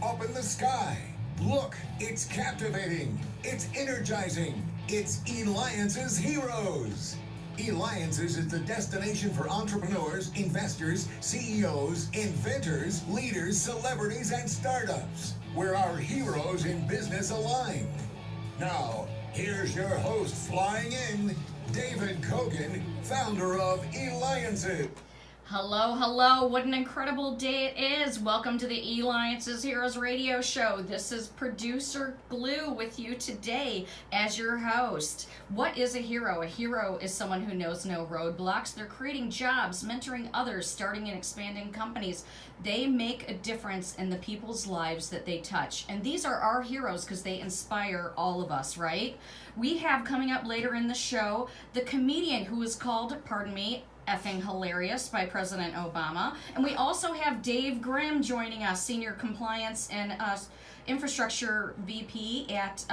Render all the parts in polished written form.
up in the sky. Look, it's captivating. It's energizing. It's Eliances Heroes. Eliances is the destination for entrepreneurs, investors, CEOs, inventors, leaders, celebrities, and startups, where our heroes in business align. Now, here's your host flying in, David Kogan, founder of Eliances. Hello, what an incredible day it is. Welcome to the Eliances Heroes radio show. This is producer Glue with you today as your host. What is a hero? A hero is someone who knows no roadblocks. They're creating jobs, mentoring others, starting and expanding companies. They make a difference in the people's lives that they touch. And these are our heroes because they inspire all of us, right? We have coming up later in the show, the comedian who is called, effing hilarious by President Obama. And we also have Dave Grimm joining us, Senior Compliance and Infrastructure VP at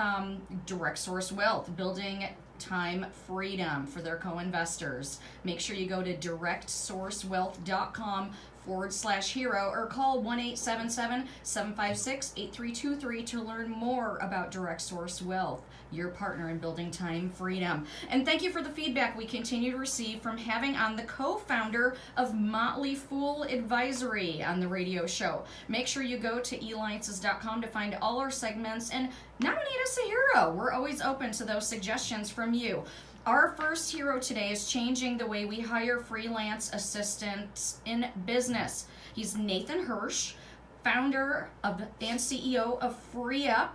Direct Source Wealth, building time freedom for their co-investors. Make sure you go to directsourcewealth.com/hero or call 1-877-756-8323 to learn more about Direct Source Wealth, your partner in building time freedom. And thank you for the feedback we continue to receive from having on the co-founder of Motley Fool Advisory on the radio show. Make sure you go to Eliances.com to find all our segments and nominate us a hero. We're always open to those suggestions from you. Our first hero today is changing the way we hire freelance assistants in business. He's Nathan Hirsch, founder of and CEO of FreeUp.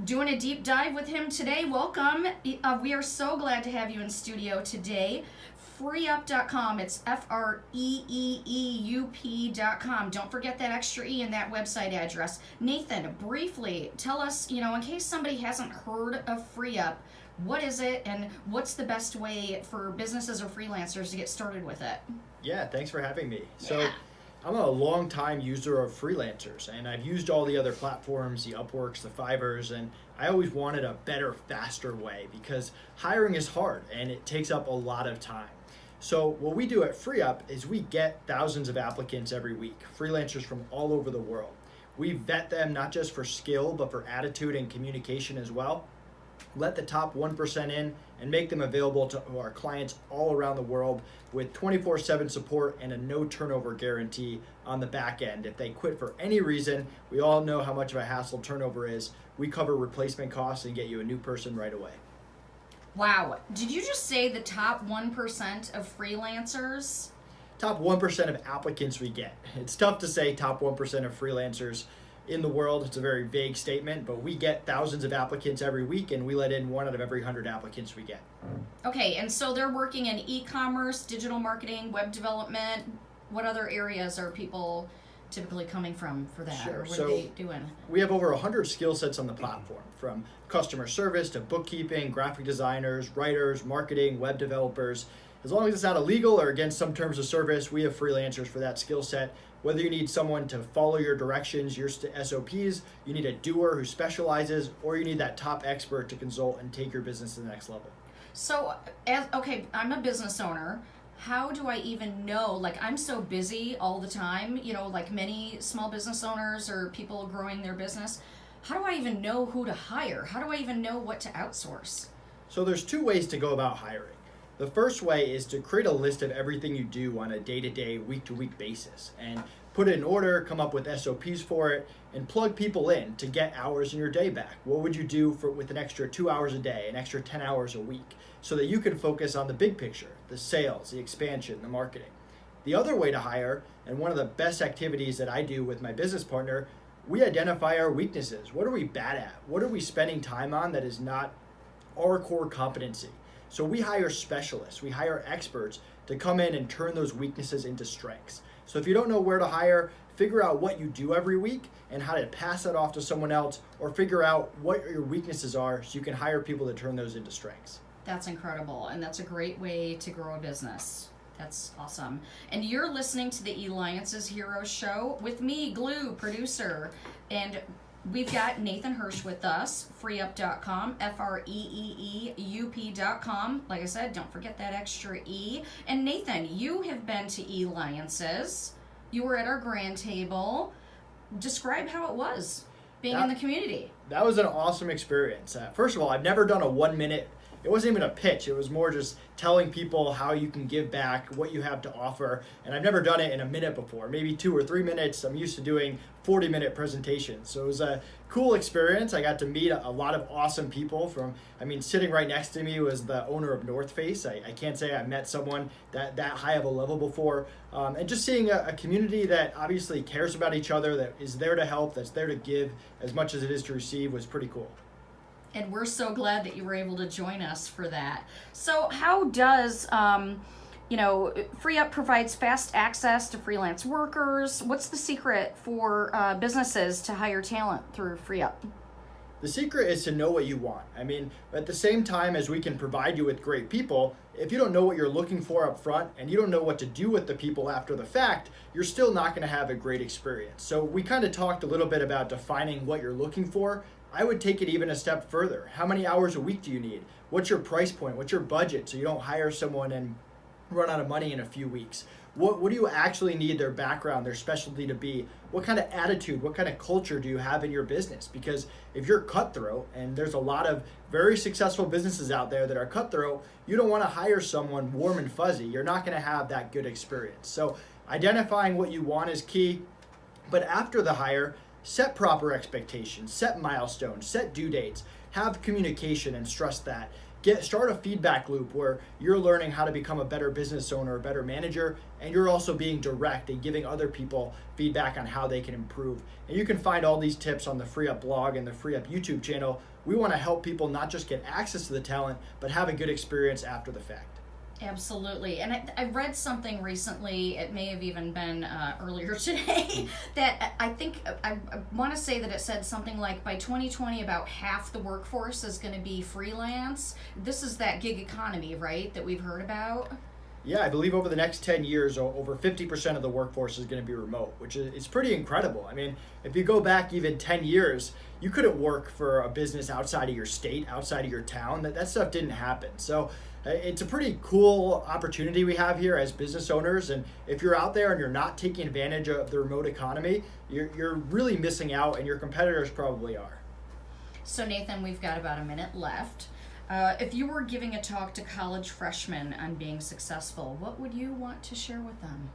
Doing a deep dive with him today. Welcome. We are so glad to have you in studio today. FreeUp.com. It's FREEEUP.com. Don't forget that extra E in that website address. Nathan, briefly tell us, in case somebody hasn't heard of FreeUp, what is it and what's the best way for businesses or freelancers to get started with it? Yeah, thanks for having me. So I'm a long-time user of freelancers, and I've used all the other platforms, the Upworks, the Fivers, and I always wanted a better, faster way because hiring is hard and it takes up a lot of time. So what we do at FreeUp is we get thousands of applicants every week, freelancers from all over the world. We vet them not just for skill, but for attitude and communication as well. Let the top 1% in and make them available to our clients all around the world with 24/7 support and a no turnover guarantee on the back end. If they quit for any reason, we all know how much of a hassle turnover is. We cover replacement costs and get you a new person right away. Wow. Did you just say the top 1% of freelancers? Top 1% of applicants we get. It's tough to say top 1% of freelancers in the world. It's a very vague statement, but we get thousands of applicants every week and we let in 1 out of every 100 applicants we get. Okay, and so they're working in e-commerce, digital marketing, web development. What other areas are people typically coming from for that? Sure. Or what are they doing? We have over 100 skill sets on the platform, from customer service to bookkeeping, graphic designers, writers, marketing, web developers. As long as it's not illegal or against some terms of service, we have freelancers for that skill set. Whether you need someone to follow your directions, your SOPs, you need a doer who specializes, or you need that top expert to consult and take your business to the next level. So, I'm a business owner. How do I even know? I'm so busy all the time, like many small business owners or people growing their business. How do I even know who to hire? How do I even know what to outsource? So there's 2 ways to go about hiring. The first way is to create a list of everything you do on a day-to-day, week-to-week basis and put it in order, come up with SOPs for it, and plug people in to get hours in your day back. What would you do with an extra 2 hours a day, an extra 10 hours a week, so that you can focus on the big picture, the sales, the expansion, the marketing. The other way to hire, and one of the best activities that I do with my business partner, we identify our weaknesses. What are we bad at? What are we spending time on that is not our core competency? So we hire specialists, we hire experts to come in and turn those weaknesses into strengths. So if you don't know where to hire, figure out what you do every week and how to pass that off to someone else, or figure out what your weaknesses are so you can hire people to turn those into strengths. That's incredible, and that's a great way to grow a business. That's awesome. And you're listening to the Eliances Heroes Show with me, Glue, producer, and we've got Nathan Hirsch with us, freeup.com, FREEEUP.com. Like I said, don't forget that extra E. And Nathan, you have been to Eliances. You were at our grand table. describe how it was being in the community. That was an awesome experience. First of all, I've never done a 1 minute. It wasn't even a pitch. It was more just telling people how you can give back, what you have to offer. And I've never done it in a minute before, maybe 2 or 3 minutes. I'm used to doing 40-minute presentations. So it was a cool experience. I got to meet a lot of awesome people sitting right next to me was the owner of North Face. I can't say I met someone that high of a level before. And just seeing a community that obviously cares about each other, that is there to help, that's there to give as much as it is to receive was pretty cool. And we're so glad that you were able to join us for that. So how does, FreeUp provides fast access to freelance workers. What's the secret for businesses to hire talent through FreeUp? The secret is to know what you want. At the same time as we can provide you with great people, if you don't know what you're looking for up front and you don't know what to do with the people after the fact, you're still not going to have a great experience. So we kind of talked a little bit about defining what you're looking for. I would take it even a step further. How many hours a week do you need? What's your price point? What's your budget so you don't hire someone and run out of money in a few weeks? What do you actually need their background, their specialty to be? What kind of attitude, what kind of culture do you have in your business? Because if you're cutthroat, and there's a lot of very successful businesses out there that are cutthroat, you don't want to hire someone warm and fuzzy. You're not going to have that good experience. So identifying what you want is key. But after the hire, set proper expectations, set milestones, set due dates, have communication and stress that. Start a feedback loop where you're learning how to become a better business owner, a better manager, and you're also being direct and giving other people feedback on how they can improve. And you can find all these tips on the FreeUp blog and the FreeUp YouTube channel. We want to help people not just get access to the talent, but have a good experience after the fact. Absolutely. And I read something recently, it may have even been earlier today, that I think, I want to say that it said something like by 2020 about half the workforce is going to be freelance. This is that gig economy, right, that we've heard about? Yeah, I believe over the next 10 years, over 50% of the workforce is going to be remote, which is pretty incredible. If you go back even 10 years, you couldn't work for a business outside of your state, outside of your town. That stuff didn't happen. So it's a pretty cool opportunity we have here as business owners. And if you're out there and you're not taking advantage of the remote economy, you're really missing out, and your competitors probably are. So Nathan, we've got about a minute left. If you were giving a talk to college freshmen on being successful, what would you want to share with them?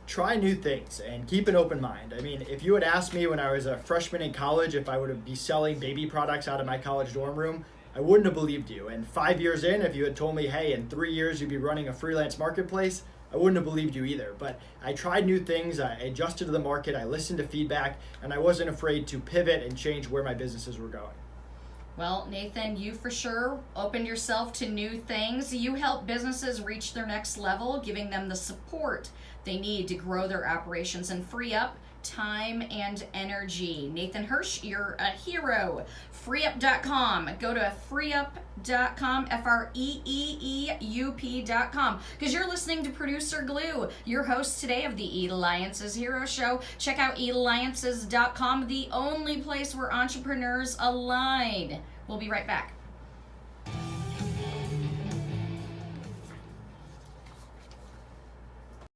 Try new things and keep an open mind. If you had asked me when I was a freshman in college if I would be selling baby products out of my college dorm room, I wouldn't have believed you. And 5 years in, if you had told me, hey, in 3 years you'd be running a freelance marketplace, I wouldn't have believed you either. But I tried new things, I adjusted to the market, I listened to feedback, and I wasn't afraid to pivot and change where my businesses were going. Well, Nathan, you for sure opened yourself to new things. You help businesses reach their next level, giving them the support they need to grow their operations and free up time and energy. Nathan Hirsch, you're a hero. Freeup.com. Go to freeup.com, freeup.com, because you're listening to Producer Glue, your host today of the Eliances Hero Show. Check out Eliances.com, the only place where entrepreneurs align. We'll be right back.